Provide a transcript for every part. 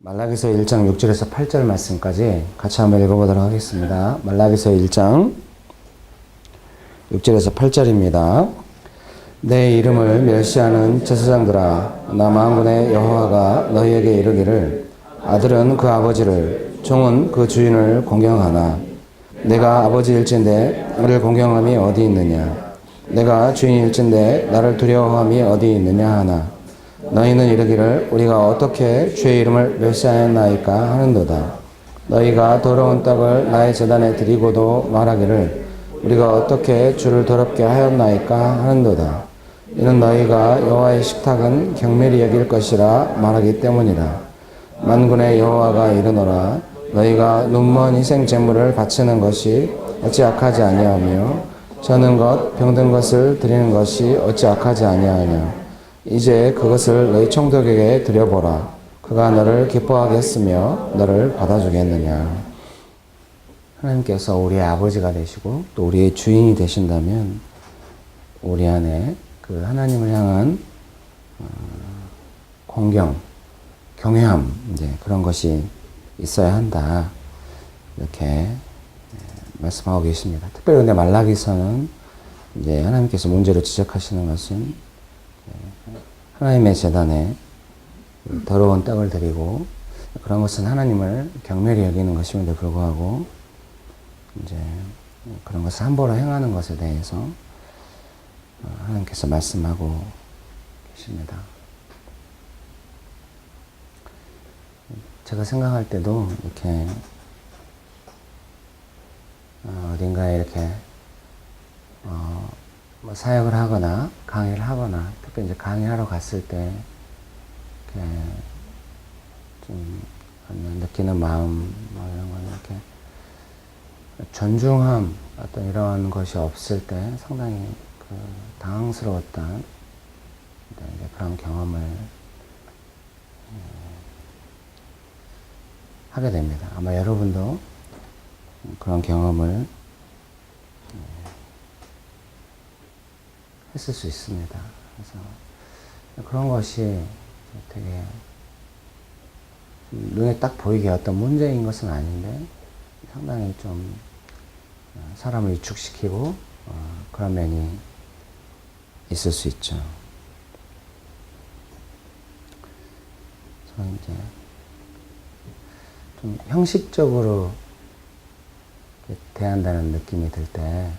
말라기서 1장 6절에서 8절 말씀까지 같이 한번 읽어보도록 하겠습니다. 말라기서 1장 6절에서 8절입니다. 내 이름을 멸시하는 제사장들아, 나 만군의 여호와가 너희에게 이르기를 아들은 그 아버지를, 종은 그 주인을 공경하나 내가 아버지일진데 나를 공경함이 어디 있느냐? 내가 주인일진데 나를 두려워함이 어디 있느냐 하나 너희는 이르기를 우리가 어떻게 주의 이름을 멸시하였나이까 하는도다. 너희가 더러운 떡을 나의 제단에 드리고도 말하기를 우리가 어떻게 주를 더럽게 하였나이까 하는도다. 이는 너희가 여호와의 식탁은 경멸히 여길 것이라 말하기 때문이라. 만군의 여호와가 이르노라. 너희가 눈먼 희생 제물을 바치는 것이 어찌 악하지 아니하며 저는 것 병든 것을 드리는 것이 어찌 악하지 아니하냐. 이제 그것을 너희 총독에게 드려보라. 그가 너를 기뻐하겠으며 너를 받아주겠느냐. 하나님께서 우리의 아버지가 되시고 또 우리의 주인이 되신다면 우리 안에 그 하나님을 향한 공경, 경외함, 이제 그런 것이 있어야 한다. 이렇게 말씀하고 계십니다. 특별히 근데 말라기서는 이제 하나님께서 문제를 지적하시는 것은 하나님의 제단에 더러운 떡을 드리고 그런 것은 하나님을 경멸히 여기는 것임에도 불구하고 이제 그런 것을 함부로 행하는 것에 대해서 하나님께서 말씀하고 계십니다. 제가 생각할 때도 이렇게 어딘가에 이렇게 뭐 사역을 하거나 강의를 하거나 특히 이제 강의하러 갔을 때 이렇게 좀 느끼는 마음 뭐 이런 거는 이렇게 존중함 어떤 이런 것이 없을 때 상당히 그 당황스러웠던 그런 경험을 하게 됩니다. 아마 여러분도 그런 경험을 했을 수 있습니다. 그래서 그런 것이 되게 눈에 딱 보이게 어떤 문제인 것은 아닌데 상당히 좀 사람을 위축시키고 그런 면이 있을 수 있죠. 그래서 이제 좀 형식적으로 대한다는 느낌이 들 때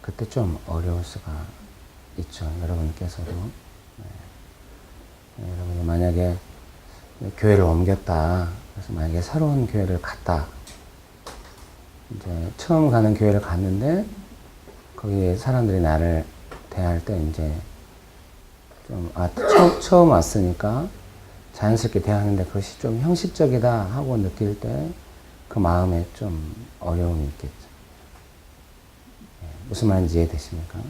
그때 좀 어려울 수가 있죠. 여러분께서도. 여러분이 만약에 교회를 옮겼다. 그래서 만약에 새로운 교회를 갔다. 이제 처음 가는 교회를 갔는데 거기에 사람들이 나를 대할 때 이제 좀 처음 왔으니까 자연스럽게 대하는데 그것이 좀 형식적이다 하고 느낄 때 그 마음에 좀 어려움이 있겠죠. 무슨 말인지 이해되십니까?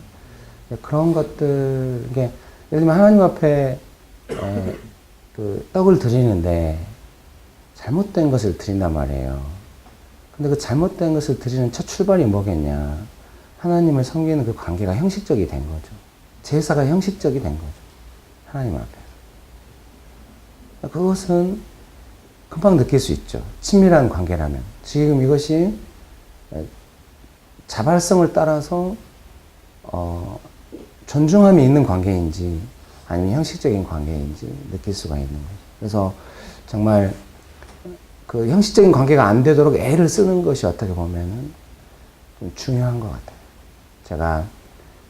그런 것들, 이게, 예를 들면 하나님 앞에, 그 떡을 드리는데, 잘못된 것을 드린단 말이에요. 근데 그 잘못된 것을 드리는 첫 출발이 뭐겠냐. 하나님을 섬기는 그 관계가 형식적이 된 거죠. 제사가 형식적이 된 거죠. 하나님 앞에. 그것은 금방 느낄 수 있죠. 친밀한 관계라면. 지금 이것이 자발성을 따라서, 존중함이 있는 관계인지 아니면 형식적인 관계인지 느낄 수가 있는 거죠. 그래서 정말 그 형식적인 관계가 안 되도록 애를 쓰는 것이 어떻게 보면은 좀 중요한 것 같아요. 제가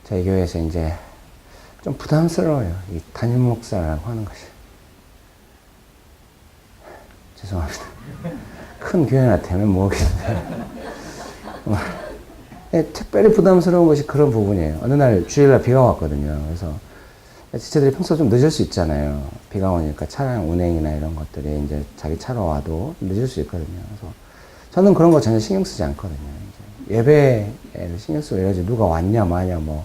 저희 교회에서 이제 좀 부담스러워요. 이 담임 목사라고 하는 것이. 죄송합니다. 큰 교회나 되면 뭐겠어요. 특별히 부담스러운 것이 그런 부분이에요. 어느 날 주일날 비가 왔거든요. 그래서 지체들이 평소 좀 늦을 수 있잖아요. 비가 오니까 차량 운행이나 이런 것들이 이제 자기 차로 와도 늦을 수 있거든요. 그래서 저는 그런 거 전혀 신경 쓰지 않거든요. 이제 예배를 신경 쓰고 이러지 누가 왔냐 마냐 뭐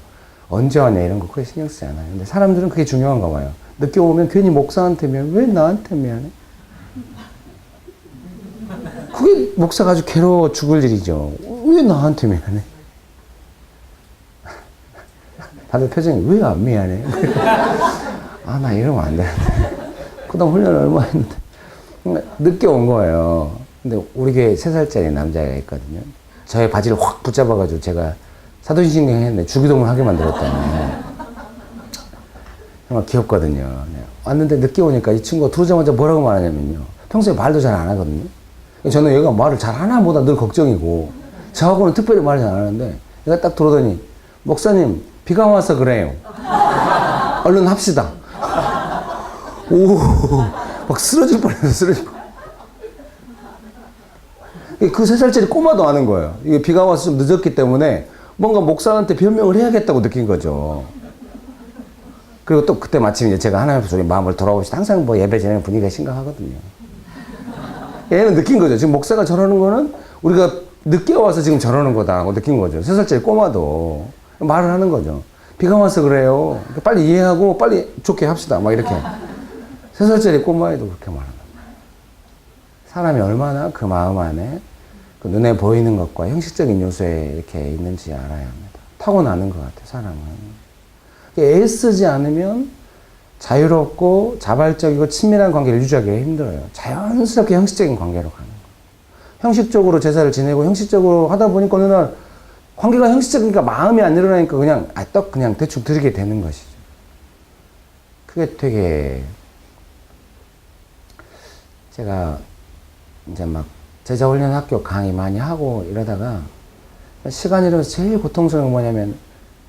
언제 왔냐 이런 거 크게 신경 쓰지 않아요. 근데 사람들은 그게 중요한가 봐요. 늦게 오면 괜히 목사한테 미안해. 왜 나한테 미안해? 그게 목사가 아주 괴로워 죽을 일이죠. 왜 나한테 미안해? 다들 표정이 왜 안 미안해? 아, 나 이러면 안 되는데. 그다음 훈련을 얼마 했는데. 늦게 온 거예요. 근데 우리 교회에 3살짜리 남자애가 있거든요. 저의 바지를 확 붙잡아가지고 제가 사도신경 했는데 주기도문 하게 만들었다니. 정말 귀엽거든요. 네. 왔는데 늦게 오니까 이 친구가 들어오자마자 뭐라고 말하냐면요. 평소에 말도 잘 안 하거든요. 저는 얘가 말을 잘 하나 보다 늘 걱정이고, 저하고는 특별히 말을 잘 안 하는데, 얘가 딱 들어오더니, 목사님, 비가 와서 그래요. 얼른 합시다. 오, 막 쓰러질 뻔했어, 쓰러질 뻔. 그 3살짜리 꼬마도 아는 거예요. 이게 비가 와서 좀 늦었기 때문에 뭔가 목사한테 변명을 해야겠다고 느낀 거죠. 그리고 또 그때 마침 이제 제가 하나님 앞에 마음을 돌아보시다 항상 뭐 예배 진행 분위기가 심각하거든요. 얘는 느낀 거죠. 지금 목사가 저러는 거는 우리가 늦게 와서 지금 저러는 거다고 느낀 거죠. 3살짜리 꼬마도 말을 하는 거죠. 비가 와서 그래요. 빨리 이해하고 빨리 좋게 합시다. 막 이렇게. 3살짜리 꼬마애도 그렇게 말하는 거예요. 사람이 얼마나 그 마음 안에 그 눈에 보이는 것과 형식적인 요소에 이렇게 있는지 알아야 합니다. 타고나는 것 같아요, 사람은. 애쓰지 않으면 자유롭고 자발적이고 친밀한 관계를 유지하기가 힘들어요. 자연스럽게 형식적인 관계로 가는 거예요. 형식적으로 제사를 지내고 형식적으로 하다 보니까 어느 날 관계가 형식적이니까 마음이 안 일어나니까 그냥 떡 그냥 대충 드리게 되는 것이죠. 그게 되게 제가 이제 막 제자훈련 학교 강의 많이 하고 이러다가 시간이 흐르면서 제일 고통스러운 건 뭐냐면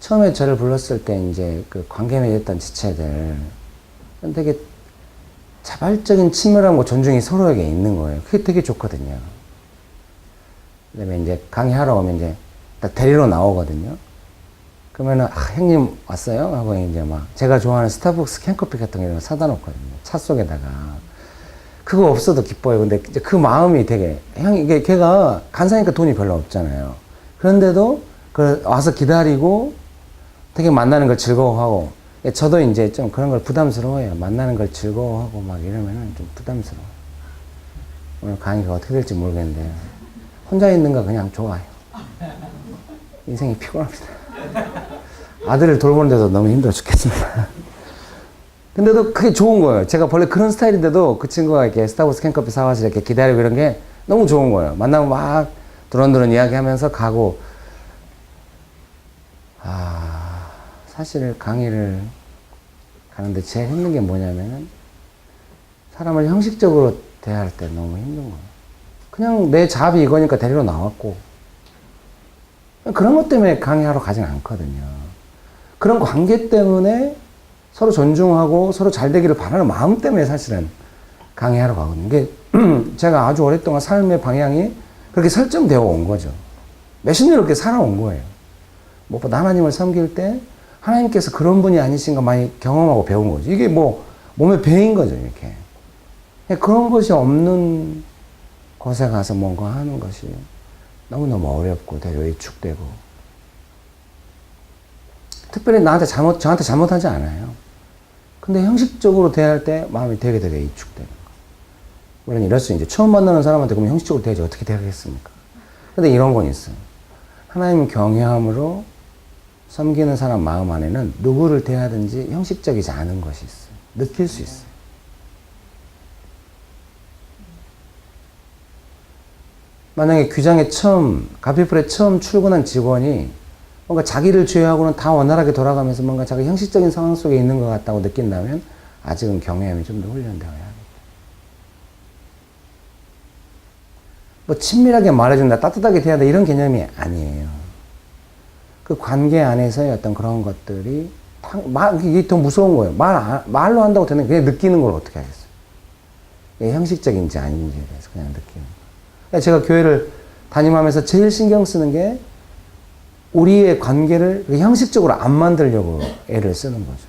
처음에 저를 불렀을 때 이제 그 관계 맺었던 지체들 되게 자발적인 친밀함과 존중이 서로에게 있는 거예요. 그게 되게 좋거든요. 그 다음에 이제 강의하러 오면 이제 딱 데리러 나오거든요. 그러면은, 형님 왔어요? 하고 이제 막 제가 좋아하는 스타벅스 캔커피 같은 거 이런 거 사다 놓거든요. 차 속에다가. 그거 없어도 기뻐요. 근데 이제 그 마음이 되게, 이게 걔가 간사니까 돈이 별로 없잖아요. 그런데도 그 와서 기다리고 되게 만나는 걸 즐거워하고, 저도 이제 좀 그런 걸 부담스러워해요. 만나는 걸 즐거워하고 막 이러면은 좀 부담스러워요. 오늘 강의가 어떻게 될지 모르겠는데, 혼자 있는 거 그냥 좋아요. 인생이 피곤합니다. 아들을 돌보는데도 너무 힘들어 죽겠습니다. 근데도 그게 좋은 거예요. 제가 원래 그런 스타일인데도 그 친구가 이렇게 스타벅스 캔커피 사와서 이렇게 기다리고 이런 게 너무 좋은 거예요. 만나면 막 두런두런 이야기하면서 가고, 사실 강의를 가는데 제일 힘든 게 뭐냐면은 사람을 형식적으로 대할 때 너무 힘든 거예요. 그냥 내 잡이 이거니까 데리러 나왔고, 그런 것 때문에 강의하러 가진 않거든요. 그런 관계 때문에 서로 존중하고 서로 잘 되기를 바라는 마음 때문에 사실은 강의하러 가거든요. 이게 제가 아주 오랫동안 삶의 방향이 그렇게 설정되어 온 거죠. 몇십 년 이렇게 살아온 거예요. 무엇보다 하나님을 섬길 때 하나님께서 그런 분이 아니신가 많이 경험하고 배운 거죠. 이게 뭐 몸에 배인 거죠, 이렇게. 그런 것이 없는 곳에 가서 뭔가 하는 것이 너무너무 어렵고 되게 위축되고, 특별히 저한테 잘못하지 않아요. 근데 형식적으로 대할 때 마음이 되게 위축되는 거예요. 물론 이럴 수 이제 처음 만나는 사람한테 그럼 형식적으로 대하지 어떻게 대하겠습니까? 근데 이런 건 있어요. 하나님 경외함으로 섬기는 사람 마음 안에는 누구를 대하든지 형식적이지 않은 것이 있어요. 느낄 수 있어요. 만약에 규장에 가피풀에 처음 출근한 직원이 뭔가 자기를 제외하고는 다 원활하게 돌아가면서 뭔가 자기 형식적인 상황 속에 있는 것 같다고 느낀다면 아직은 경외함이 좀 더 훈련되어야 합니다. 뭐 친밀하게 말해준다, 따뜻하게 대한다 이런 개념이 아니에요. 그 관계 안에서의 어떤 그런 것들이 이게 더 무서운 거예요. 말로 한다고 되는 그냥 느끼는 걸 어떻게 하겠어요? 이게 형식적인지 아닌지에 대해서 그냥 느끼는 거예요. 제가 교회를 다ним하면서 제일 신경 쓰는 게 우리의 관계를 형식적으로 안 만들려고 애를 쓰는 거죠.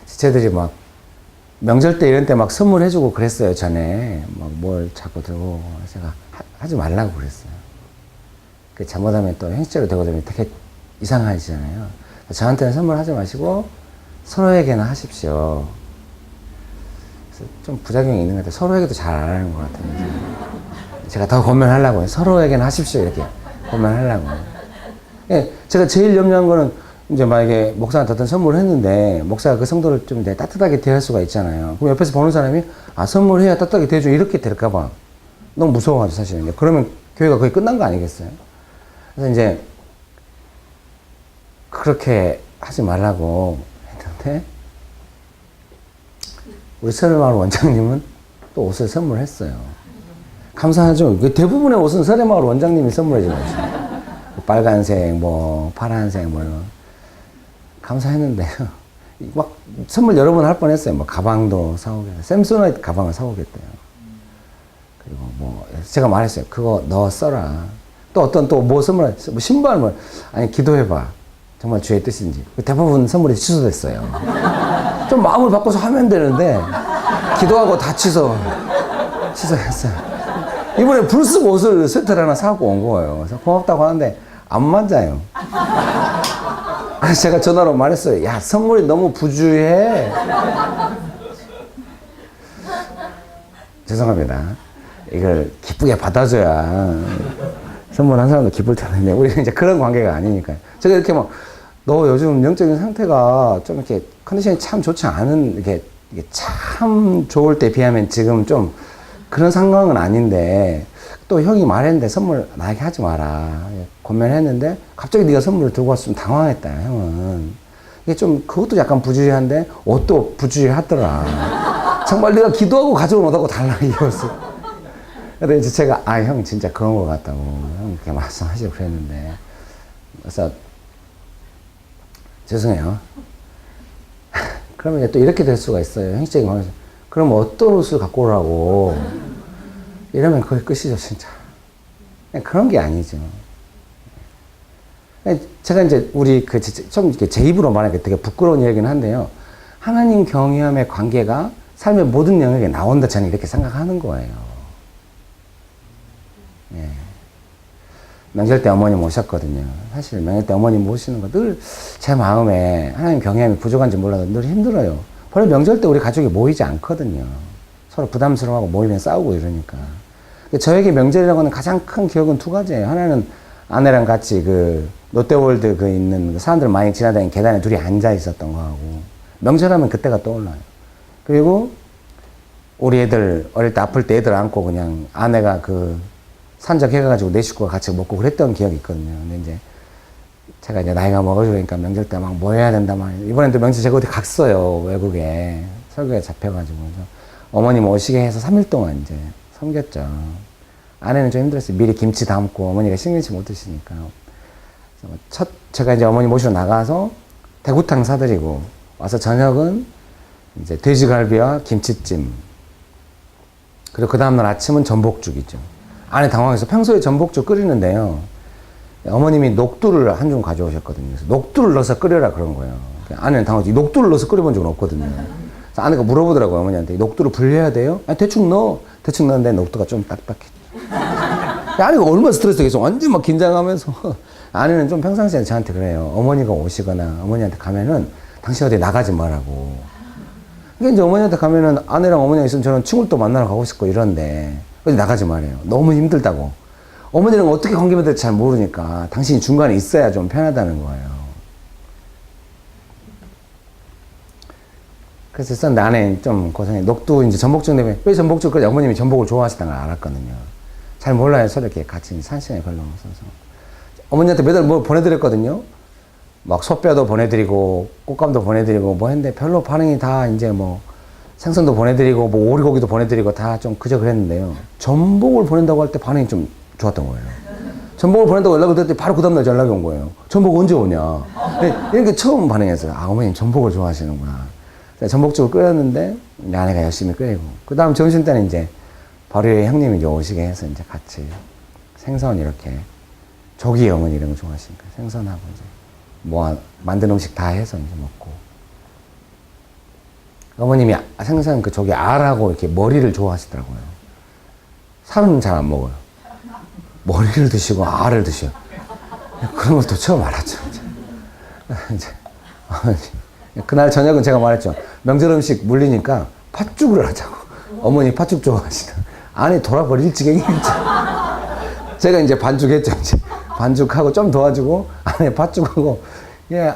지체들이 막 명절 때 이런 때 막 선물해주고 그랬어요, 전에. 막 뭘 자꾸 들고. 제가 하지 말라고 그랬어요. 그 잘못하면 또 형식적으로 되고 되면 되게 이상하시잖아요. 저한테는 선물하지 마시고 서로에게나 하십시오. 그래서 좀 부작용이 있는 것 같아요. 서로에게도 잘 안 하는 것 같아요. 제가 더 권면하려고 해요. 서로에게는 하십시오. 이렇게 권면하려고. 예, 제가 제일 염려한 거는 이제 만약에 목사한테 어떤 선물을 했는데, 목사가 그 성도를 좀 이제 따뜻하게 대할 수가 있잖아요. 그럼 옆에서 보는 사람이, 아, 선물해야 따뜻하게 대해줘. 이렇게 될까봐. 너무 무서워가지고, 사실은. 그러면 교회가 거의 끝난 거 아니겠어요? 그래서 이제, 그렇게 하지 말라고 했는데, 우리 서래마을 원장님은 또 옷을 선물했어요. 감사하죠. 대부분의 옷은 서래마을 원장님이 선물해 주는 거죠. 빨간색, 뭐, 파란색, 뭐, 이런. 감사했는데요. 막, 선물 여러 번 할 뻔 했어요. 뭐, 가방도 사오겠어요. 샘소나이트 가방을 사오겠대요. 그리고 뭐, 제가 말했어요. 그거 너 써라. 또 어떤 또 뭐 선물했어요. 뭐, 신발 뭐, 아니, 기도해봐. 정말 주의 뜻인지. 대부분 선물이 취소됐어요. 좀 마음을 바꿔서 하면 되는데, 기도하고 다 취소했어요. 이번에 불 쓰고 옷을 스웨터를 하나 사갖고 온 거예요. 그래서 고맙다고 하는데, 안 맞아요. 그래서 제가 전화로 말했어요. 야, 선물이 너무 부주의해. 죄송합니다. 이걸 기쁘게 받아줘야 선물 한 사람도 기쁠 텐데, 우리는 이제 그런 관계가 아니니까요. 제가 이렇게 막, 너 요즘 영적인 상태가 좀 이렇게 컨디션이 참 좋지 않은, 이게 참 좋을 때 비하면 지금 좀 그런 상황은 아닌데, 또 형이 말했는데 선물 나에게 하지 마라. 권면했는데 갑자기 네가 선물을 들고 왔으면 당황했다, 형은. 이게 좀 그것도 약간 부주의한데 옷도 부주의하더라. 정말 네가 기도하고 가져온 옷하고 달라, 이 옷을. 근데 이제 제가 형 진짜 그런 것 같다고 형 그렇게 말씀하시고 그랬는데, 그래서 죄송해요. 그러면 이제 또 이렇게 될 수가 있어요. 형식적인 방에서 그럼 어떤 옷을 갖고 오라고 이러면 거의 끝이죠, 진짜. 그런 게 아니죠. 제가 이제 우리 좀 이렇게 제 입으로 말하니까 되게 부끄러운 얘기긴 한데요. 하나님 경외함의 관계가 삶의 모든 영역에 나온다, 저는 이렇게 생각하는 거예요. 예. 명절 때 어머님 오셨거든요. 사실 명절 때 어머님 모시는 거 늘 제 마음에 하나님 경외함이 부족한지 몰라도 늘 힘들어요. 원래 명절 때 우리 가족이 모이지 않거든요. 서로 부담스러워하고 모이면 싸우고 이러니까. 저에게 명절이라고 하는 가장 큰 기억은 두 가지예요. 하나는 아내랑 같이 그 롯데월드 있는 사람들 많이 지나다니는 계단에 둘이 앉아 있었던 거하고, 명절하면 그때가 떠올라요. 그리고 우리 애들 어릴 때 아플 때 애들 안고 그냥 아내가 산적해가지고 내 식구가 같이 먹고 그랬던 기억이 있거든요. 근데 이제 제가 이제 나이가 먹어주니까 명절 때 막 모여야 된다 막. 이번에도 명절 제가 어디 갔어요, 외국에. 설교에 잡혀가지고. 어머님 오시게 해서 3일 동안 이제 섬겼죠. 아내는 좀 힘들었어요. 미리 김치 담고 어머니가 신김치 못 드시니까. 제가 이제 어머니 모시러 나가서 대구탕 사드리고 와서 저녁은 이제 돼지갈비와 김치찜. 그리고 그 다음날 아침은 전복죽이죠. 아내 당황해서 평소에 전복죽 끓이는데요. 어머님이 녹두를 한 줌 가져오셨거든요. 그래서 녹두를 넣어서 끓여라 그런 거예요. 아내는 당황해서 녹두를 넣어서 끓여본 적은 없거든요. 그래서 아내가 물어보더라고요, 어머니한테. 녹두를 불려야 돼요? 아니, 대충 넣어. 대충 넣었는데 녹두가 좀 딱딱했죠. 아내가 얼마나 스트레스 계속 완전 막 긴장하면서. 아내는 좀 평상시에 저한테 그래요. 어머니가 오시거나 어머니한테 가면은 당신 어디 나가지 말라고. 그러니까 이제 어머니한테 가면은 아내랑 어머니가 있으면 저는 친구를 또 만나러 가고 싶고 이런데 어디 나가지 말아요. 너무 힘들다고. 어머니랑 어떻게 관계 맺을지 잘 모르니까 당신이 중간에 있어야 좀 편하다는 거예요. 그래서 있었는데 아내 좀 고생해. 녹두 이제 전복죽 내면 왜 전복죽 끓여? 어머님이 전복을 좋아하시다는 걸 알았거든요. 잘 몰라요. 서로 이렇게 같이 산신에 걸러서. 어머니한테 매달 뭐 보내드렸거든요. 막 소뼈도 보내드리고 꽃감도 보내드리고 뭐 했는데 별로 반응이 다 이제 뭐 생선도 보내드리고 뭐 오리고기도 보내드리고 다 좀 그저 그랬는데요. 전복을 보낸다고 할 때 반응이 좀 좋았던 거예요. 전복을 보낸다고 연락을 드렸더니 바로 그 다음날 연락이 온 거예요. 전복 언제 오냐. 이렇게 처음 반응했어요. 아, 어머님 전복을 좋아하시는구나. 전복죽을 끓였는데 아내가 열심히 끓이고 그 다음 점심 때는 이제 바로의 형님이 이제 오시게 해서 이제 같이 생선 이렇게 조기 어머니 이런 거 좋아하시니까 생선하고 이제 뭐 만든 음식 다 해서 이제 먹고 어머님이 생선 그 조기 알하고 이렇게 머리를 좋아하시더라고요. 살은 잘 안 먹어요. 머리를 드시고 알을 드셔. 그런 것도 처음 알았죠. 이제 그날 저녁은 제가 말했죠. 명절 음식 물리니까 팥죽을 하자고. 어머니 팥죽 좋아하시다. 안에 돌아버릴 지경이 있죠. 제가 이제 반죽했죠. 이제 반죽하고 좀 도와주고 안에 팥죽하고 예,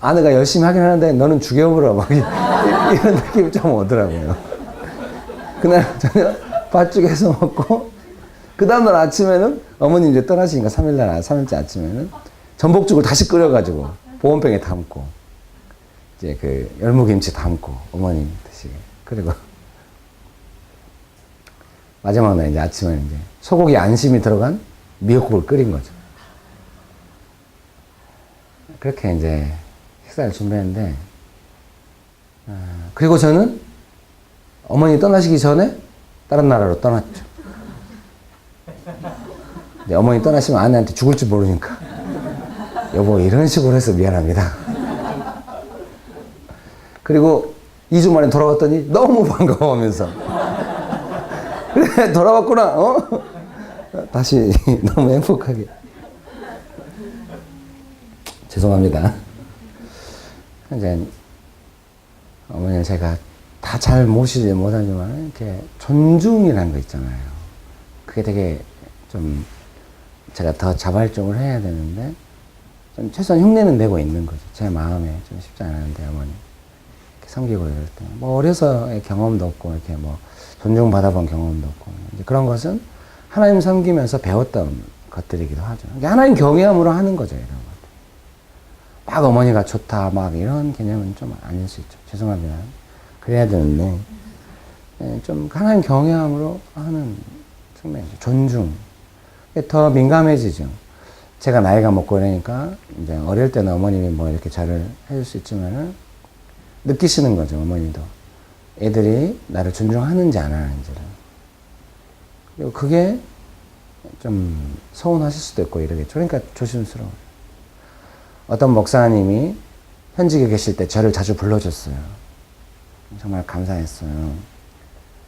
아내가 열심히 하긴 하는데 너는 죽여버려. 막 이런 느낌이 좀 오더라고요. 그날 저녁 팥죽 해서 먹고, 그 다음날 아침에는 어머니 이제 떠나시니까 3일째 아침에는 전복죽을 다시 끓여가지고 보온병에 담고, 이제 그 열무김치 담고 어머님 드시게. 그리고 마지막 날 이제 아침에 이제 소고기 안심이 들어간 미역국을 끓인 거죠. 그렇게 이제 식사를 준비했는데, 그리고 저는 어머니 떠나시기 전에 다른 나라로 떠났죠. 근데 어머니 떠나시면 아내한테 죽을 줄 모르니까, 여보 이런 식으로 해서 미안합니다. 그리고 2주 만에 돌아왔더니 너무 반가워하면서, 그래 돌아왔구나. 다시 너무 행복하게. 죄송합니다. 이제 어머니를 제가 다 잘 모시지 못하지만 이렇게 존중이라는 거 있잖아요. 그게 되게 좀 제가 더 자발적으로 해야 되는데, 좀 최소한 흉내는 내고 있는 거죠. 제 마음에 좀 쉽지 않은데, 어머니 이렇게 섬기고 이럴 때 뭐 어려서의 경험도 없고 이렇게 뭐 존중받아본 경험도 없고, 이제 그런 것은 하나님 섬기면서 배웠던 것들이기도 하죠. 하나님 경외함으로 하는 거죠, 이런 것. 막 어머니가 좋다, 막 이런 개념은 좀 아닐 수 있죠. 죄송합니다. 그래야 되는데, 좀 하나님 경외함으로 하는 측면이죠. 존중. 더 민감해지죠. 제가 나이가 먹고 이러니까, 이제 어릴 때는 어머님이 뭐 이렇게 잘을 해줄 수 있지만은, 느끼시는 거죠, 어머니도. 애들이 나를 존중하는지 안 하는지를. 그리고 그게 좀 서운하실 수도 있고 이러겠죠. 그러니까 조심스러워요. 어떤 목사님이 현직에 계실 때 저를 자주 불러줬어요. 정말 감사했어요.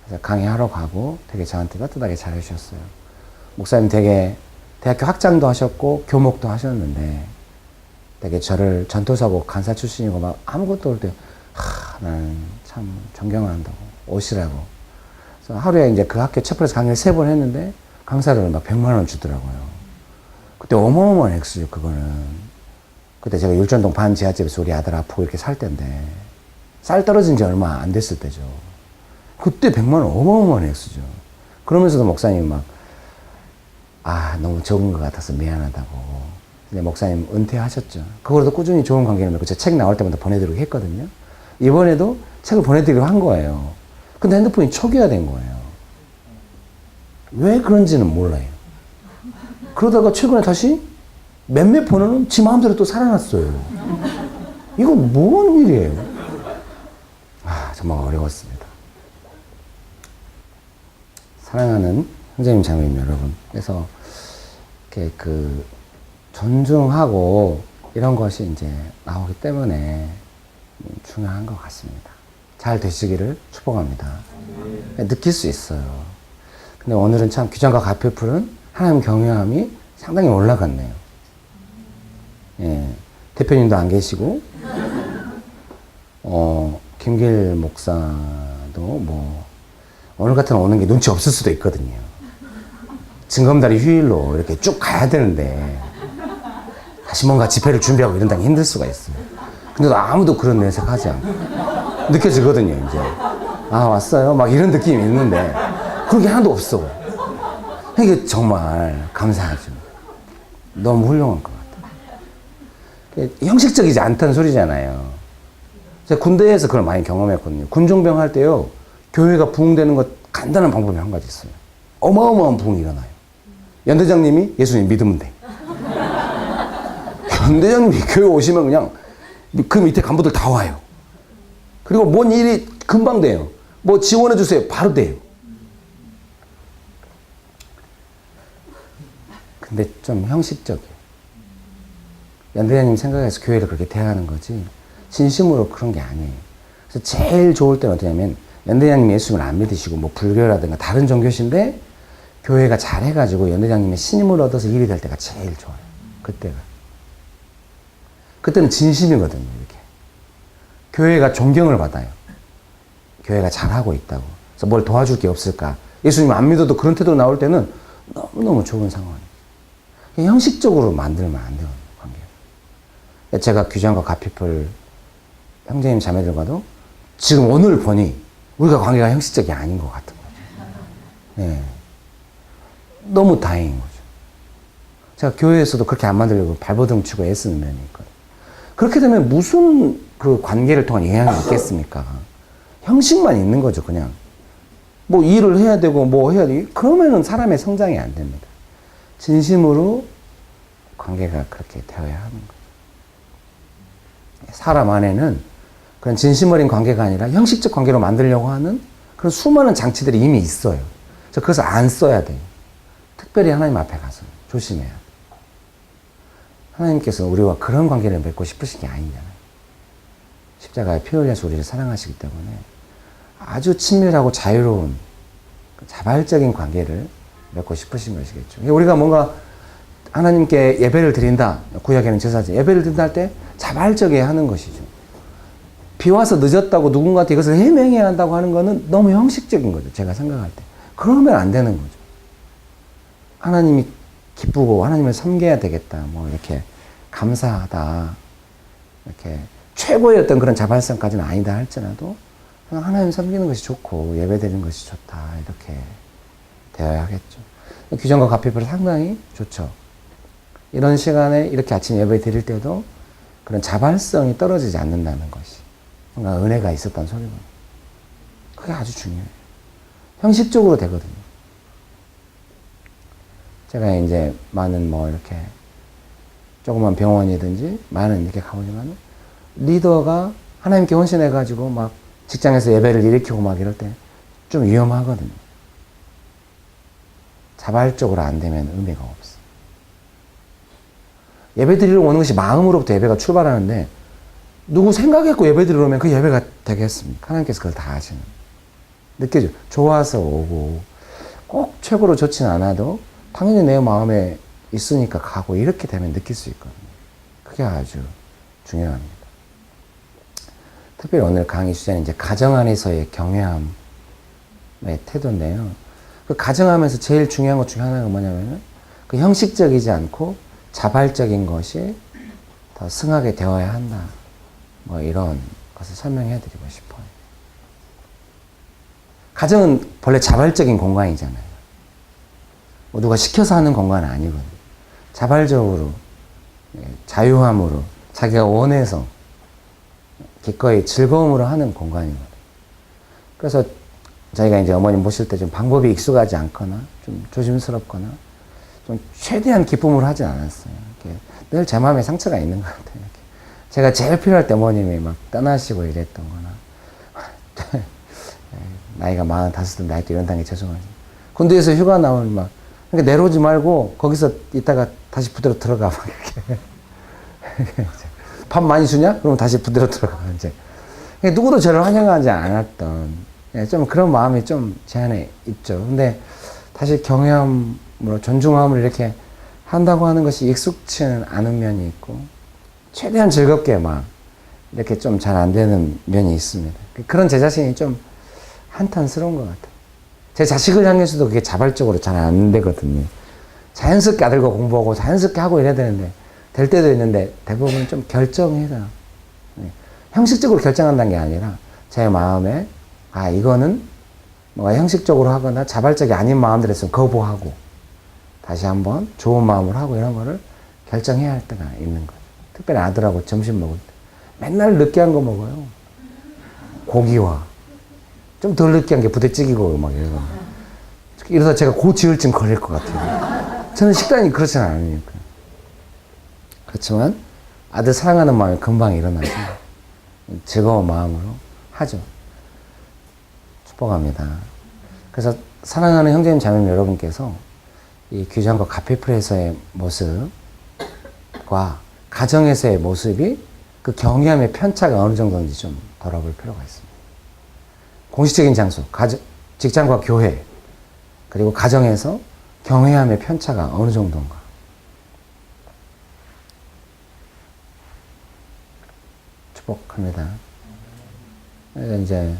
그래서 강의하러 가고 되게 저한테 따뜻하게 잘해주셨어요. 목사님 되게 대학교 학장도 하셨고 교목도 하셨는데, 되게 저를 전도사고 간사 출신이고 막 아무것도 올 때, 나는 참 존경한다고, 오시라고. 그래서 하루에 이제 그 학교 채플에서 강의를 3번 했는데, 강사를 막 100만 원 주더라고요. 그때 어마어마한 액수죠, 그거는. 그때 제가 율전동 반지하집에서 우리 아들 아프고 이렇게 살 때인데, 쌀 떨어진 지 얼마 안 됐을 때죠. 그때 100만 원 어마어마한 액수죠. 그러면서도 목사님이 막, 너무 적은 것 같아서 미안하다고. 근데 목사님 은퇴하셨죠. 그거로도 꾸준히 좋은 관계를 맺고, 제가 책 나올 때마다 보내드리고 했거든요. 이번에도 책을 보내드리기로 한 거예요. 근데 핸드폰이 초기화된 거예요. 왜 그런지는 몰라요. 그러다가 최근에 다시 몇몇 번호는 지 마음대로 또 살아났어요. 이거 뭔 일이에요? 정말 어려웠습니다. 사랑하는 형제님, 자매님 여러분. 그래서 이렇게 존중하고 이런 것이 이제 나오기 때문에 중요한 것 같습니다. 잘 되시기를 축복합니다. 느낄 수 있어요. 근데 오늘은 참 규정과 가필풀은 하나님 경외함이 상당히 올라갔네요. 예, 대표님도 안 계시고, 김길 목사도 뭐, 오늘 같은 오는 게 눈치 없을 수도 있거든요. 징검다리 휴일로 이렇게 쭉 가야 되는데, 다시 뭔가 집회를 준비하고 이런다니 힘들 수가 있어요. 근데도 아무도 그런 내색 하지 않고. 느껴지거든요, 이제. 왔어요? 막 이런 느낌이 있는데, 그런 게 하나도 없어. 이게 정말 감사하죠. 너무 훌륭한 것 같아요. 형식적이지 않다는 소리잖아요. 제가 군대에서 그걸 많이 경험했거든요. 군종병 할 때요, 교회가 부흥되는 것 간단한 방법이 한 가지 있어요. 어마어마한 부흥이 일어나요. 연대장님이 예수님 믿으면 돼. 연대장님이 교회 오시면 그냥 그 밑에 간부들 다 와요. 그리고 뭔 일이 금방 돼요. 뭐 지원해 주세요. 바로 돼요. 근데 좀 형식적이에요. 연대장님 생각해서 교회를 그렇게 대하는 거지, 진심으로 그런 게 아니에요. 그래서 제일 좋을 때는 어떠냐면, 연대장님이 예수님을 안 믿으시고 뭐 불교라든가 다른 종교신데 교회가 잘해가지고 연대장님의 신임을 얻어서 일이 될 때가 제일 좋아요. 그때는 진심이거든요. 이렇게 교회가 존경을 받아요. 교회가 잘하고 있다고. 그래서 뭘 도와줄 게 없을까. 예수님 안 믿어도 그런 태도로 나올 때는 너무너무 좋은 상황이에요. 형식적으로 만들면 안 돼요, 관계를. 제가 규정과 가피풀 형제님 자매들과도 지금 오늘 보니 우리가 관계가 형식적이 아닌 것 같은 거죠. 예. 너무 다행인 거죠. 제가 교회에서도 그렇게 안 만들려고 발버둥 치고 애쓰는 면이 있거든요. 그렇게 되면 무슨 그 관계를 통한 영향이 있겠습니까? 형식만 있는 거죠, 그냥. 뭐 일을 해야 되고 뭐 해야 되고 그러면은 사람의 성장이 안 됩니다. 진심으로 관계가 그렇게 되어야 하는 거예요. 사람 안에는 그런 진심 어린 관계가 아니라 형식적 관계로 만들려고 하는 그런 수많은 장치들이 이미 있어요. 그래서 안 써야 돼요. 특별히 하나님 앞에 가서 조심해야 돼요. 하나님께서 우리와 그런 관계를 맺고 싶으신 게 아니잖아요. 십자가에 피 흘려서 우리를 사랑하시기 때문에 아주 친밀하고 자유로운 자발적인 관계를 맺고 싶으신 것이겠죠. 우리가 뭔가 하나님께 예배를 드린다. 구약에는 제사지. 예배를 드린다 할 때 자발적이게 하는 것이죠. 비 와서 늦었다고 누군가한테 이것을 해명해야 한다고 하는 것은 너무 형식적인 거죠. 제가 생각할 때. 그러면 안 되는 거죠. 하나님이 기쁘고 하나님을 섬겨야 되겠다. 뭐 이렇게 감사하다. 이렇게 최고의 어떤 그런 자발성까지는 아니다 할지라도 그냥 하나님 섬기는 것이 좋고 예배드리는 것이 좋다. 이렇게 되어야 하겠죠. 규정과 가피풀은 상당히 좋죠. 이런 시간에 이렇게 아침 예배 드릴 때도 그런 자발성이 떨어지지 않는다는 것이 뭔가 은혜가 있었던 소리거든요. 그게 아주 중요해요. 형식적으로 되거든요. 제가 이제 많은 뭐 이렇게 조그만 병원이든지 많은 이렇게 가보지만 리더가 하나님께 헌신해가지고 막 직장에서 예배를 일으키고 막 이럴 때 좀 위험하거든요. 자발적으로 안 되면 의미가 없어. 예배 드리러 오는 것이 마음으로부터 예배가 출발하는데 누구 생각했고 예배 드리러 오면 그 예배가 되겠습니까? 하나님께서 그걸 다 하시는. 느껴져. 좋아서 오고 꼭 최고로 좋지는 않아도 당연히 내 마음에 있으니까 가고 이렇게 되면 느낄 수 있거든요. 그게 아주 중요합니다. 특별히 오늘 강의 주제는 이제 가정 안에서의 경외함의 태도인데요. 그 가정하면서 제일 중요한 것 중에 하나가 뭐냐면은 그 형식적이지 않고 자발적인 것이 더 승하게 되어야 한다. 뭐 이런 것을 설명해 드리고 싶어요. 가정은 본래 자발적인 공간이잖아요. 뭐 누가 시켜서 하는 공간은 아니거든요. 자발적으로, 자유함으로, 자기가 원해서 기꺼이 즐거움으로 하는 공간이거든요. 그래서 저희가 이제 어머님 모실 때 좀 방법이 익숙하지 않거나 좀 조심스럽거나 좀 최대한 기쁨으로 하진 않았어요. 늘 제 마음에 상처가 있는 것 같아요. 이렇게. 제가 제일 필요할 때 어머님이 막 떠나시고 이랬던 거나 나이가 45든 나이 때 이런 단계 죄송하지. 군대에서 휴가 나오면 막 그러니까 내려오지 말고 거기서 있다가 다시 부대로 들어가 막 이렇게 밥 많이 주냐? 그러면 다시 부대로 들어가 이제 누구도 저를 환영하지 않았던 좀 그런 마음이 좀 제 안에 있죠. 근데 다시 경외함으로 존중함을 이렇게 한다고 하는 것이 익숙치는 않은 면이 있고 최대한 즐겁게 막 이렇게 좀 잘 안 되는 면이 있습니다. 그런 제 자신이 좀 한탄스러운 것 같아요. 제 자식을 향해서도 그게 자발적으로 잘 안 되거든요. 자연스럽게 아들과 공부하고 자연스럽게 하고 이래야 되는데 될 때도 있는데 대부분 좀 결정해서 형식적으로 결정한다는 게 아니라 제 마음에 이거는 뭔가 형식적으로 하거나 자발적이 아닌 마음들에 있으면 거부하고 다시 한번 좋은 마음으로 하고 이런 거를 결정해야 할 때가 있는 거예요. 특별히 아들하고 점심 먹을 때 맨날 느끼한 거 먹어요. 고기와 좀 덜 느끼한 게 부대찌개고 막 이러고 이러다 제가 고지혈증 걸릴 것 같아요. 저는 식단이 그렇지는 않으니까. 그렇지만 아들 사랑하는 마음이 금방 일어나서 즐거운 마음으로 하죠. 축복합니다. 그래서 사랑하는 형제님 자매님 여러분께서 이 규정과 가피풀에서의 모습과 가정에서의 모습이 그 경외함의 편차가 어느 정도인지 좀 돌아볼 필요가 있습니다. 공식적인 장소, 직장과 교회, 그리고 가정에서 경외함의 편차가 어느 정도인가. 축복합니다. 이제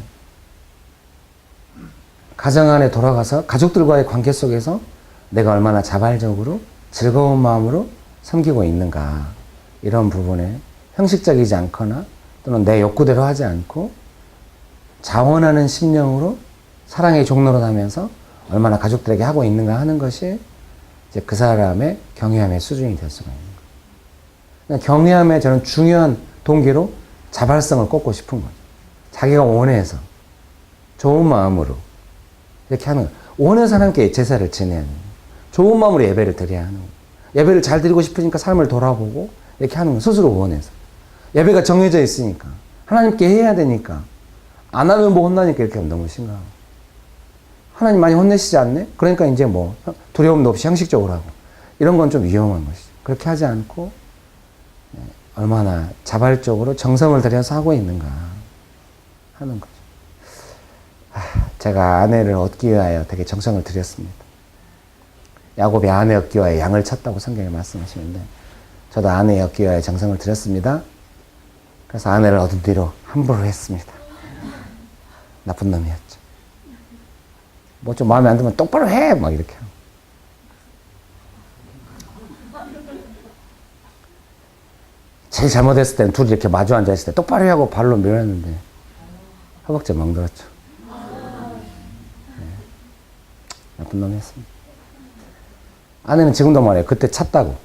가정 안에 돌아가서 가족들과의 관계 속에서 내가 얼마나 자발적으로 즐거운 마음으로 섬기고 있는가 이런 부분에 형식적이지 않거나 또는 내 욕구대로 하지 않고 자원하는 심령으로 사랑의 종로로 하면서 얼마나 가족들에게 하고 있는가 하는 것이 이제 그 사람의 경외함의 수준이 될 수가 있는 거예요. 경외함의 저는 중요한 동기로 자발성을 꽂고 싶은 거죠. 자기가 원해서 좋은 마음으로 이렇게 하는 거예요. 원해서 하나님께 제사를 지내야 하는 거예요. 좋은 마음으로 예배를 드려야 하는 거예요. 예배를 잘 드리고 싶으니까 삶을 돌아보고 이렇게 하는 거예요. 스스로 원해서. 예배가 정해져 있으니까 하나님께 해야 되니까 안 하면 뭐 혼나니까 이렇게 하면 너무 심각하고 하나님 많이 혼내시지 않네? 그러니까 이제 뭐 두려움도 없이 형식적으로 하고 이런 건 좀 위험한 것이죠. 그렇게 하지 않고 얼마나 자발적으로 정성을 들여서 하고 있는가 하는 거죠. 제가 아내를 얻기 위하여 되게 정성을 들였습니다. 야곱이 아내 얻기 위하여 양을 쳤다고 성경에 말씀하시는데 저도 아내 얻기 위하여 정성을 들였습니다. 그래서 아내를 얻은 뒤로 함부로 했습니다. 나쁜 놈이었죠. 뭐 좀 마음에 안 들면 똑바로 해! 막 이렇게 하고. 제일 잘못했을 때는 둘이 이렇게 마주 앉아있을 때 똑바로 하고 발로 밀었는데 허벅지 멍들었죠. 네. 나쁜 놈이었습니다. 아내는 지금도 말해요. 그때 찼다고.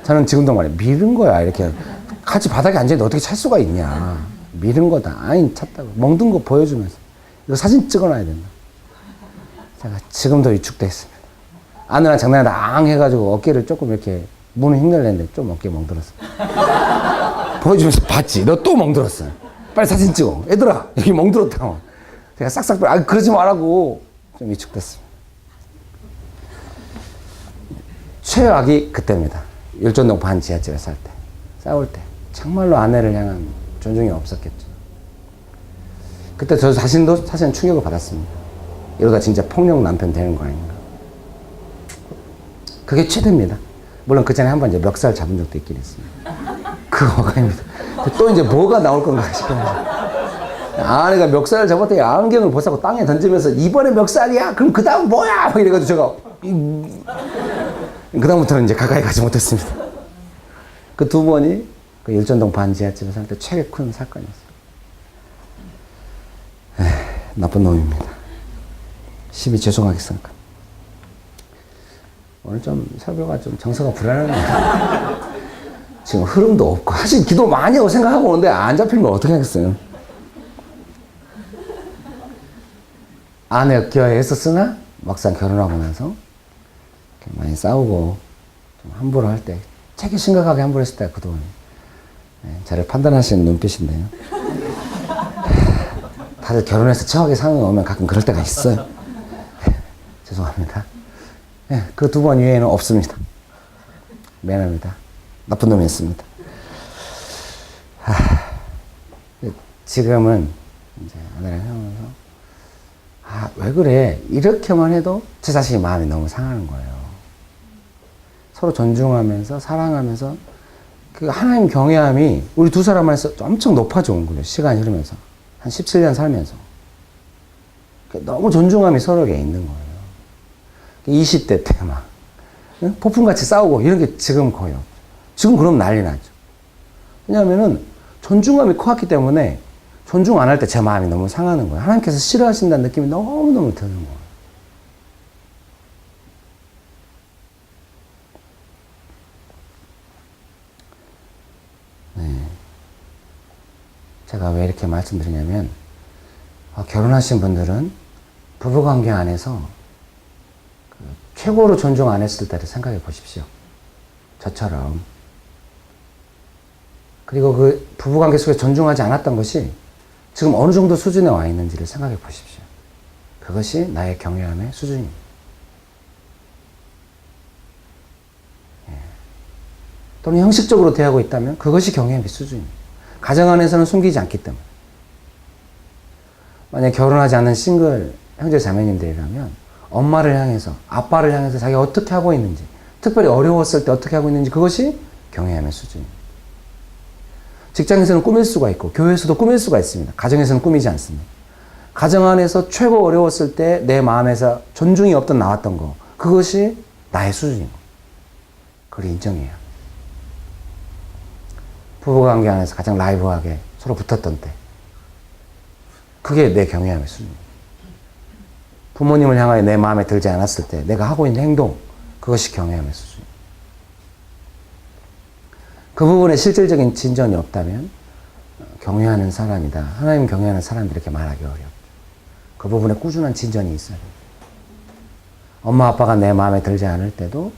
저는 지금도 말해요. 밀은 거야. 이렇게 같이 바닥에 앉아있는데 어떻게 찰 수가 있냐. 밀은 거다. 아니 찼다고. 멍든 거 보여주면서 이거 사진 찍어놔야 된다. 제가 지금도 위축돼 있습니다. 아내랑 장난하다 앙 해가지고 어깨를 조금 이렇게 문을 흉내내는데 좀 어깨 멍들었어. 보여주면서 봤지. 너 또 멍들었어. 빨리 사진 찍어. 얘들아 여기 멍들었다고. 제가 싹싹 그러지 말라고 좀 위축됐습니다. 최악이 그때입니다. 율전동 반 지하철에 살 때. 싸울 때. 정말로 아내를 향한 존중이 없었겠죠. 그때 저 자신도 사실은 충격을 받았습니다. 이러다 진짜 폭력 남편 되는 거 아닌가. 그게 최대입니다. 물론 그 전에 한번 이제 멱살 잡은 적도 있긴 있습니다. 그 어감입니다. 또 이제 뭐가 나올 건가 싶어요. 아내가 멱살을 잡았더니 안경을 벗고 땅에 던지면서 이번에 멱살이야? 그럼 그 다음 뭐야? 막 이래가지고 제가 그 다음부터는 이제 가까이 가지 못했습니다. 그 두 번이 그 일전동 반지하집에 살 때 최대 큰 사건이었어요. 나쁜 놈입니다. 심히 죄송하게 생각합니다. 오늘 좀 설교가 좀 정서가 불안하네요. 지금 흐름도 없고 사실 기도 많이 하고 생각하고 오는데 안 잡히면 어떻게 하겠어요. 아내 얻기 위해 애썼으나 막상 결혼하고 나서 많이 싸우고 좀 함부로 할 때 되게 심각하게 함부로 했을 때가 그동안 저를 판단하시는 눈빛인데요. 다들 결혼해서 처하게 상황이 오면 가끔 그럴 때가 있어요. 죄송합니다. 그 두 번 이외에는 없습니다. 미안합니다. 나쁜 놈이었습니다. 지금은 이제 아내랑 헤어져서 왜 그래? 이렇게만 해도 제 자신이 마음이 너무 상하는 거예요. 서로 존중하면서 사랑하면서 그 하나님 경외함이 우리 두 사람 안에서 엄청 높아져온 거예요. 시간이 흐르면서. 한 17년 살면서. 너무 존중함이 서로에게 있는 거예요. 20대 때 막 폭풍같이 싸우고 이런 게 지금 거의 없죠. 지금 그럼 난리 나죠. 왜냐하면은 존중감이 커왔기 때문에 존중 안 할 때 제 마음이 너무 상하는 거예요. 하나님께서 싫어하신다는 느낌이 너무너무 드는 거예요. 제가 왜 이렇게 말씀드리냐면 결혼하신 분들은 부부관계 안에서 최고로 존중 안 했을 때를 생각해 보십시오. 저처럼. 그리고 그 부부관계 속에 존중하지 않았던 것이 지금 어느 정도 수준에 와 있는지를 생각해 보십시오. 그것이 나의 경외함의 수준입니다. 또는 형식적으로 대하고 있다면 그것이 경외함의 수준입니다. 가정 안에서는 숨기지 않기 때문에. 만약 결혼하지 않은 싱글 형제 자매님들이라면 엄마를 향해서 아빠를 향해서 자기가 어떻게 하고 있는지 특별히 어려웠을 때 어떻게 하고 있는지 그것이 경외함의 수준입니다. 직장에서는 꾸밀 수가 있고 교회에서도 꾸밀 수가 있습니다. 가정에서는 꾸미지 않습니다. 가정 안에서 최고 어려웠을 때 내 마음에서 존중이 없던 나왔던 거 그것이 나의 수준인 거. 그걸 인정해요. 부부관계 안에서 가장 라이브하게 서로 붙었던 때. 그게 내 경외함의 수준입니다. 부모님을 향하여 내 마음에 들지 않았을 때 내가 하고 있는 행동, 그것이 경외함의 수준입니다. 그 부분에 실질적인 진전이 없다면 경외하는 사람이다, 하나님 경외하는 사람들이 이렇게 말하기 어렵죠. 그 부분에 꾸준한 진전이 있어야 됩니다. 엄마 아빠가 내 마음에 들지 않을 때도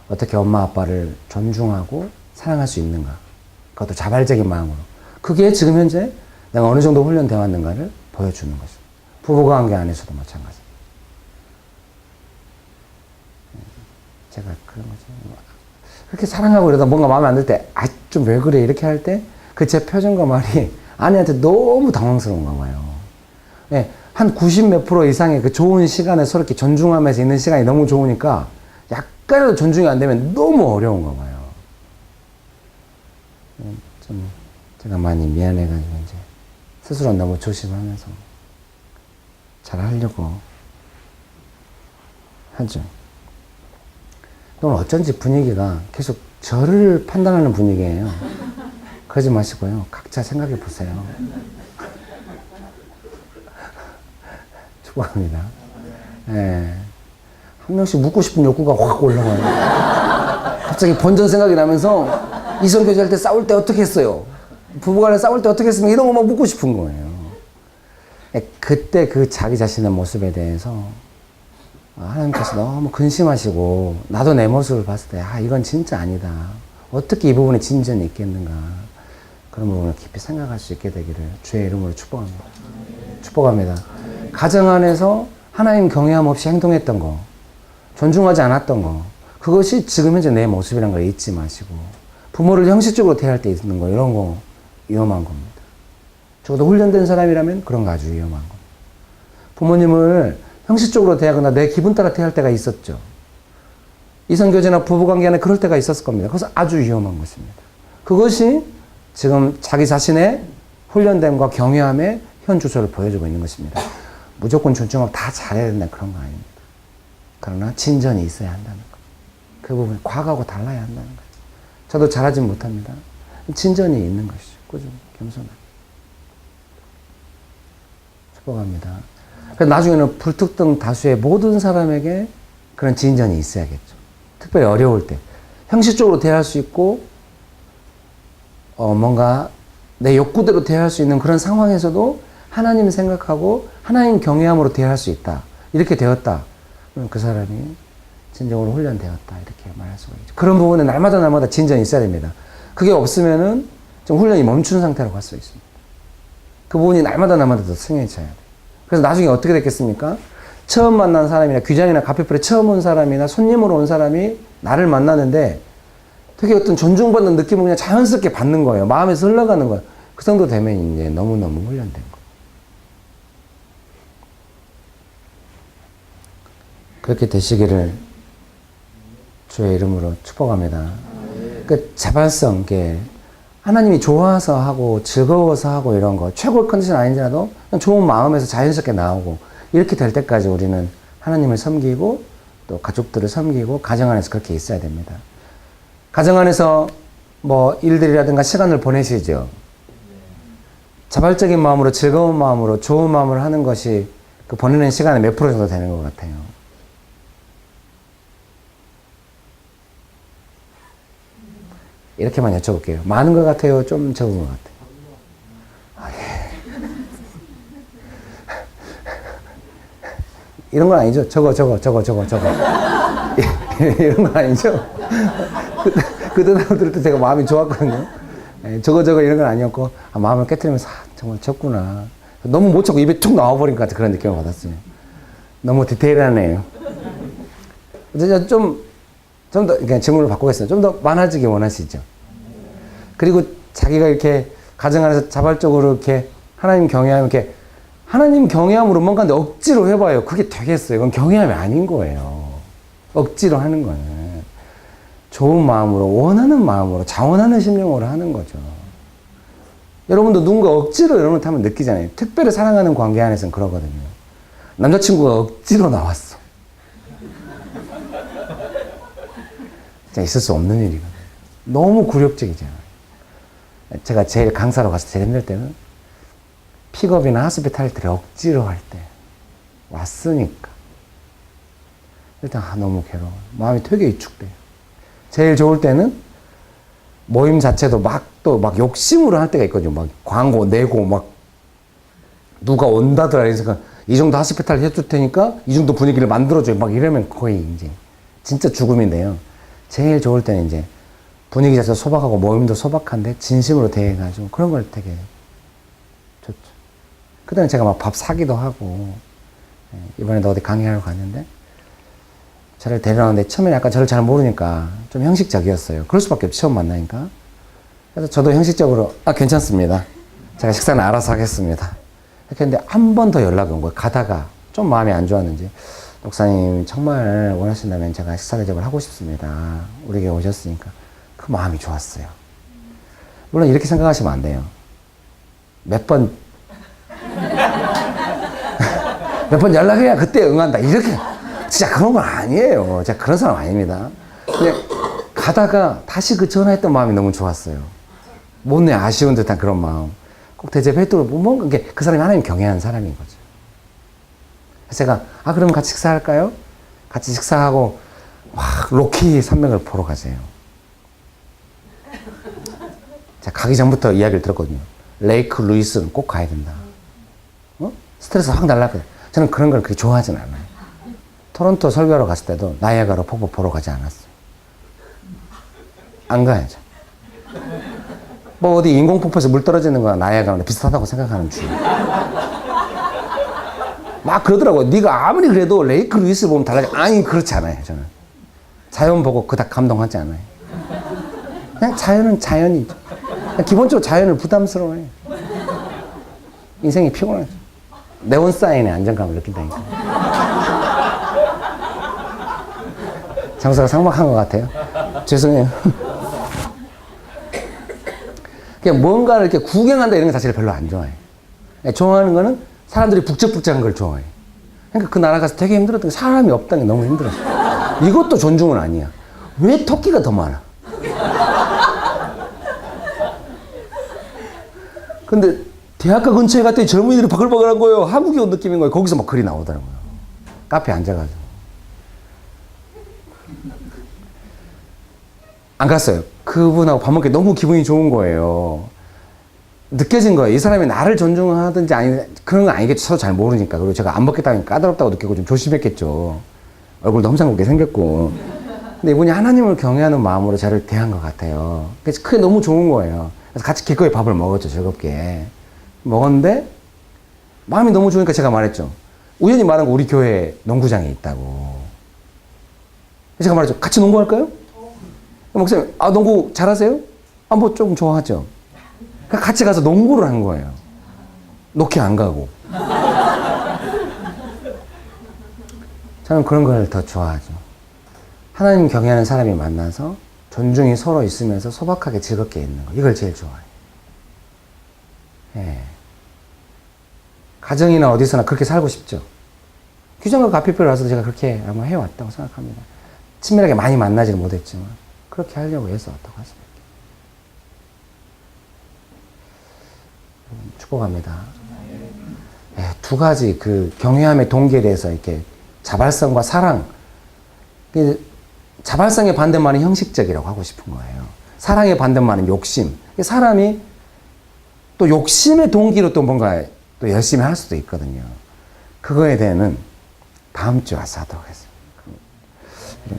어떻게 엄마 아빠를 존중하고 사랑할 수 있는가, 그것도 자발적인 마음으로. 그게 지금 현재 내가 어느 정도 훈련되어 왔는가를 보여주는 것입니다. 부부관계 안에서도 마찬가지입니다. 제가 그런 거죠. 그렇게 사랑하고 이러다 뭔가 마음에 안 들 때, 아, 좀 왜 그래? 이렇게 할 때, 그 제 표정과 말이 아내한테 너무 당황스러운 거예요. 네, 한 90 몇 프로 이상의 그 좋은 시간에 서로 이렇게 존중하면서 있는 시간이 너무 좋으니까, 약간이라도 존중이 안 되면 너무 어려운 거예요. 좀, 제가 많이 미안해가지고, 이제, 스스로 너무 조심하면서 잘 하려고 하죠. 오늘 어쩐지 분위기가 계속 저를 판단하는 분위기예요. 그러지 마시고요. 각자 생각해 보세요. 축복합니다. 예. 한 명씩 묻고 싶은 욕구가 확 올라와요. 갑자기 번전 생각이 나면서 이성교제 할 때 싸울 때 어떻게 했어요? 부부간에 싸울 때 어떻게 했으면 이런 것만 묻고 싶은 거예요. 예. 그때 그 자기 자신의 모습에 대해서 하나님께서 너무 근심하시고, 나도 내 모습을 봤을 때, 아, 이건 진짜 아니다. 어떻게 이 부분에 진전이 있겠는가. 그런 부분을 깊이 생각할 수 있게 되기를 주의 이름으로 축복합니다. 축복합니다. 가정 안에서 하나님 경외함 없이 행동했던 거, 존중하지 않았던 거, 그것이 지금 현재 내 모습이라는 걸 잊지 마시고, 부모를 형식적으로 대할 때 있는 거, 이런 거 위험한 겁니다. 적어도 훈련된 사람이라면 그런 거 아주 위험한 겁니다. 부모님을 형식적으로 대하거나 내 기분 따라 대할 때가 있었죠. 이성교제나 부부관계 안에 그럴 때가 있었을 겁니다. 그것은 아주 위험한 것입니다. 그것이 지금 자기 자신의 훈련됨과 경외함의 현 주소를 보여주고 있는 것입니다. 무조건 존중하고 다 잘해야 된다, 그런 거 아닙니다. 그러나 진전이 있어야 한다는 것. 그 부분이 과거하고 달라야 한다는 것. 저도 잘하지 못합니다. 진전이 있는 것이죠. 꾸준히 겸손하게. 축복합니다. 나중에는 불특정 다수의 모든 사람에게 그런 진전이 있어야겠죠. 특별히 어려울 때. 형식적으로 대할 수 있고, 뭔가 내 욕구대로 대할 수 있는 그런 상황에서도 하나님 생각하고 하나님 경외함으로 대할 수 있다. 이렇게 되었다. 그럼 그 사람이 진정으로 훈련되었다. 이렇게 말할 수가 있죠. 그런 부분에 날마다 진전이 있어야 됩니다. 그게 없으면은 좀 훈련이 멈춘 상태로 갈 수 있습니다. 그 부분이 날마다 더 승해져야 돼요. 그래서 나중에 어떻게 됐겠습니까? 처음 만난 사람이나 귀장이나 카페풀에 처음 온 사람이나 손님으로 온 사람이 나를 만나는데 되게 어떤 존중받는 느낌을 그냥 자연스럽게 받는 거예요. 마음에서 흘러가는 거예요. 그 정도 되면 이제 너무너무 훈련된 거예요. 그렇게 되시기를 주의 이름으로 축복합니다. 그 자발성, 하나님이 좋아서 하고 즐거워서 하고 이런 거, 최고의 컨디션 아니더라도 그냥 좋은 마음에서 자연스럽게 나오고, 이렇게 될 때까지 우리는 하나님을 섬기고 또 가족들을 섬기고 가정 안에서 그렇게 있어야 됩니다. 가정 안에서 뭐 일들이라든가 시간을 보내시죠. 자발적인 마음으로, 즐거운 마음으로, 좋은 마음으로 하는 것이 그 보내는 시간의 몇 프로 정도 되는 것 같아요. 이렇게만 여쭤볼게요. 많은 것 같아요? 좀 적은 것 같아요? 아, 예. 이런 건 아니죠? 저거. 이런 건 아니죠? 그때 들을 때 제가 마음이 좋았거든요. 저거 이런 건 아니었고, 마음을 깨트리면서, 정말 적구나. 너무 못 적고 입에 툭 나와버린 것 같은 그런 느낌을 받았어요. 너무 디테일하네요. 좀 더, 그냥 질문을 바꾸겠습니다. 좀 더 많아지기 원하시죠? 그리고 자기가 이렇게 가정 안에서 자발적으로 이렇게 하나님 경외하면 이렇게 하나님 경외함으로 뭔가 억지로 해봐요. 그게 되겠어요. 그건 경외함이 아닌 거예요. 억지로 하는 거예요. 좋은 마음으로, 원하는 마음으로, 자원하는 심령으로 하는 거죠. 여러분도 누군가 억지로 여러분을 타면 느끼잖아요. 특별히 사랑하는 관계 안에서는 그러거든요. 남자친구가 억지로 나왔어. 진짜 있을 수 없는 일이거든요. 너무 굴욕적이잖아요. 제가 제일 강사로 가서 제일 힘들 때는 픽업이나 하스피탈리티를 억지로 할 때 왔으니까 일단 너무 괴로워. 마음이 되게 위축돼요. 제일 좋을 때는 모임 자체도 막 욕심으로 할 때가 있거든요. 막 광고 내고 막 누가 온다더라 이러니까 이 정도 하스피탈 해줄 테니까 이 정도 분위기를 만들어줘요. 막 이러면 거의 이제 진짜 죽음인데요. 제일 좋을 때는 이제 분위기 자체도 소박하고 모임도 소박한데 진심으로 대해가지고 그런 걸 되게 좋죠. 그다음에 제가 막 밥 사기도 하고 이번에도 어디 강의하러 갔는데 저를 데려가는데 처음에 약간 저를 잘 모르니까 좀 형식적이었어요. 그럴 수밖에 없죠. 처음 만나니까. 그래서 저도 형식적으로 괜찮습니다. 제가 식사는 알아서 하겠습니다. 이렇게 했는데 한 번 더 연락이 온 거예요. 가다가 좀 마음이 안 좋았는지 목사님 정말 원하신다면 제가 식사 대접을 하고 싶습니다. 우리에게 오셨으니까. 그 마음이 좋았어요. 물론 이렇게 생각하시면 안 돼요. 몇 번 연락해야 그때 응한다. 이렇게 진짜 그런 건 아니에요. 제가 그런 사람 아닙니다. 근데 가다가 다시 그 전화했던 마음이 너무 좋았어요. 못내 아쉬운 듯한 그런 마음. 꼭 대접해도 뭔가 그 사람이 하나님 경외하는 사람인 거죠. 그래서 제가 그럼 같이 식사할까요? 같이 식사하고 로키 산맥을 보러 가세요. 제가 가기 전부터 이야기를 들었거든요. 레이크 루이스는 꼭 가야 된다. 스트레스 확 날라거든요. 저는 그런 걸 그렇게 좋아하진 않아요. 토론토 설교하러 갔을 때도 나이아가라 폭포 보러 가지 않았어요. 안 가야죠. 뭐 어디 인공폭포에서 물 떨어지는 거랑 나이아가라랑 비슷하다고 생각하는 중. 막 그러더라고요. 네가 아무리 그래도 레이크 루이스를 보면 달라져. 아니 그렇지 않아요. 저는 자연 보고 그닥 감동하지 않아요. 그냥 자연은 자연이죠. 그냥 기본적으로 자연을 부담스러워해요. 인생이 피곤하죠. 네온 사인의 안정감을 느낀다니까. 장소가 삭막한 것 같아요. 죄송해요. 그냥 뭔가를 이렇게 구경한다 이런 것 자체를 별로 안 좋아해요. 좋아하는 거는 사람들이 북적북적한 걸 좋아해요. 그러니까 그 나라 가서 되게 힘들었던 게 사람이 없다는 게 너무 힘들었어요. 이것도 존중은 아니야. 왜 토끼가 더 많아? 근데 대학가 근처에 갔더니 젊은이들이 바글바글한 거예요. 한국에 온 느낌인 거예요. 거기서 막 글이 나오더라고요. 카페에 앉아가지고. 안 갔어요. 그분하고 밥 먹기 너무 기분이 좋은 거예요. 느껴진 거예요. 이 사람이 나를 존중하든지 아니 그런 건 아니겠죠. 서로 잘 모르니까. 그리고 제가 안 먹겠다니 까다롭다고 느끼고 좀 조심했겠죠. 얼굴도 험상궂게 생겼고. 근데 이분이 하나님을 경외하는 마음으로 저를 대한 것 같아요. 그래서 그게 너무 좋은 거예요. 그래서 같이 기꺼이 밥을 먹었죠. 즐겁게. 먹었는데 마음이 너무 좋으니까 제가 말했죠. 우연히 말한 거 우리 교회 농구장에 있다고. 제가 말했죠. 같이 농구할까요? 목사님, 농구 잘하세요? 뭐 좀 좋아하죠. 같이 가서 농구를 한 거예요. 놓기 안 가고. 저는 그런 걸 더 좋아하죠. 하나님 경외하는 사람이 만나서 존중이 서로 있으면서 소박하게 즐겁게 있는 거. 이걸 제일 좋아해요. 예. 가정이나 어디서나 그렇게 살고 싶죠. 규정과 가피표라서 제가 그렇게 아마 해왔다고 생각합니다. 친밀하게 많이 만나지는 못했지만 그렇게 하려고 해서 왔다고 하십니다. 축복합니다. 예, 두 가지 그 경외함의 동기에 대해서 이렇게 자발성과 사랑. 자발성의 반대말은 형식적이라고 하고 싶은 거예요. 사랑의 반대말은 욕심. 사람이 또 욕심의 동기로 또 뭔가 또 열심히 할 수도 있거든요. 그거에 대해서는 다음 주에 와서 하도록 하겠습니다.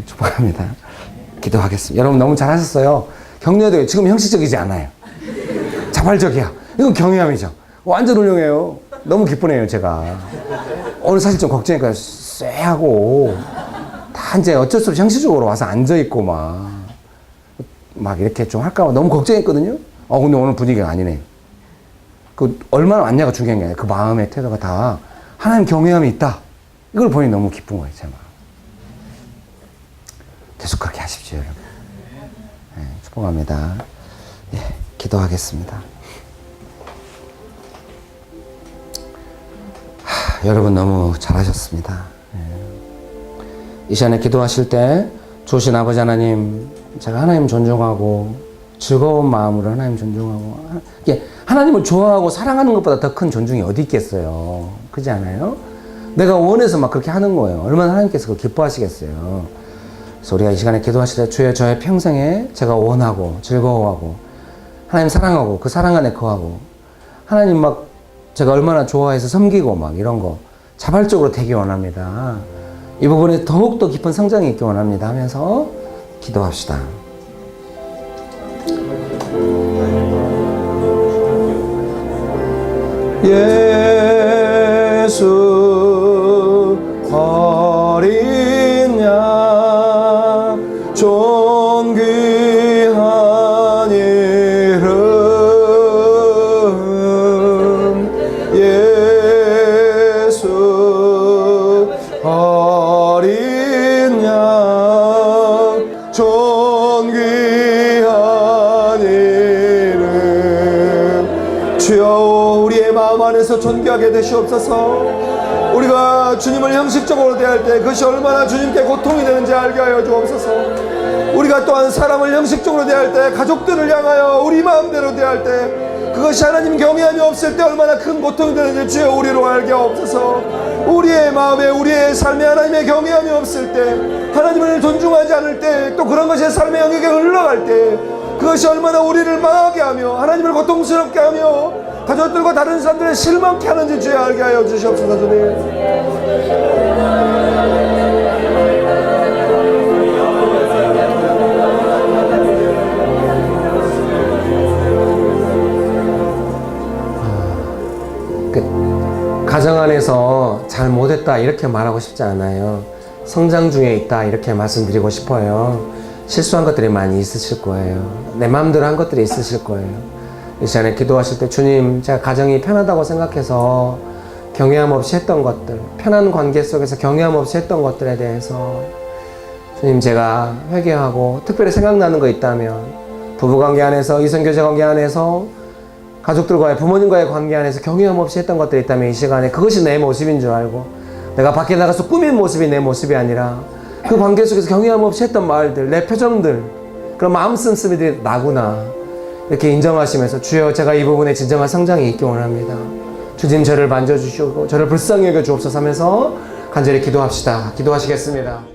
축복합니다. 기도하겠습니다. 여러분 너무 잘하셨어요. 격려도 지금 형식적이지 않아요. 자발적이야. 이건 경외함이죠. 완전 훌륭해요. 너무 기쁘네요, 제가. 오늘 사실 좀 걱정이니까 쎄하고 다 이제 어쩔 수 없이 형식적으로 와서 앉아있고 막 이렇게 좀 할까 봐 너무 걱정했거든요. 근데 오늘 분위기가 아니네요. 그 얼마나 왔냐가 중요한 게 아니라 그 마음의 태도가 다 하나님 경외함이 있다. 이걸 보니 너무 기쁜 거예요, 제 마음. 계속 그렇게 하십시오, 여러분. 네, 축복합니다. 예, 기도하겠습니다. 여러분 너무 잘하셨습니다. 이 시간에 기도하실 때 주신 아버지 하나님, 제가 하나님 존중하고 즐거운 마음으로 하나님 존중하고, 이게 하나님을 좋아하고 사랑하는 것보다 더 큰 존중이 어디 있겠어요. 그렇지 않아요? 내가 원해서 막 그렇게 하는 거예요. 얼마나 하나님께서 그걸 기뻐하시겠어요. 그래서 우리가 이 시간에 기도하실 때, 주여 저의 평생에 제가 원하고 즐거워하고 하나님 사랑하고 그 사랑 안에 거하고 하나님 막 제가 얼마나 좋아해서 섬기고 막 이런 거 자발적으로 되기 원합니다. 이 부분에 더욱더 깊은 성장이 있기 원합니다 하면서 기도합시다. 예수 어린 양 존귀한 이름 예수 어린 양 존귀한 이름 주여 우리의 마음 안에서 존귀하게 되시옵소서. 우리가 주님을 형식적으로 대할 때 그것이 얼마나 주님께 고통이 되는지 알게 하여 주옵소서. 우리가 또한 사람을 형식적으로 대할 때, 가족들을 향하여 우리 마음대로 대할 때 그것이 하나님 경외함이 없을 때 얼마나 큰 고통이 되는지 주여 우리로 알게 하옵소서. 우리의 마음에 우리의 삶에 하나님의 경외함이 없을 때, 하나님을 존중하지 않을 때, 또 그런 것이 삶의 영역에 흘러갈 때 그것이 얼마나 우리를 망하게 하며 하나님을 고통스럽게 하며 가족들과 다른 사람들을 실망케 하는지 주여 알게 하여 주시옵소서. 주님 가정 안에서 잘 못했다 이렇게 말하고 싶지 않아요. 성장 중에 있다 이렇게 말씀드리고 싶어요. 실수한 것들이 많이 있으실 거예요. 내 마음대로 한 것들이 있으실 거예요. 이 시간에 기도하실 때, 주님 제가 가정이 편하다고 생각해서 경외함 없이 했던 것들, 편한 관계 속에서 경외함 없이 했던 것들에 대해서 주님 제가 회개하고, 특별히 생각나는 거 있다면 부부관계 안에서, 이성교제 관계 안에서, 가족들과의, 부모님과의 관계 안에서 경외함 없이 했던 것들이 있다면 이 시간에 그것이 내 모습인 줄 알고, 내가 밖에 나가서 꾸민 모습이 내 모습이 아니라 그 관계 속에서 경외함 없이 했던 말들, 내 표정들, 그런 마음 씀씀이들이 나구나 이렇게 인정하시면서, 주여 제가 이 부분에 진정한 성장이 있기 원합니다. 주님 저를 만져주시고 저를 불쌍히 여겨 주옵소서 하면서 간절히 기도합시다. 기도하시겠습니다.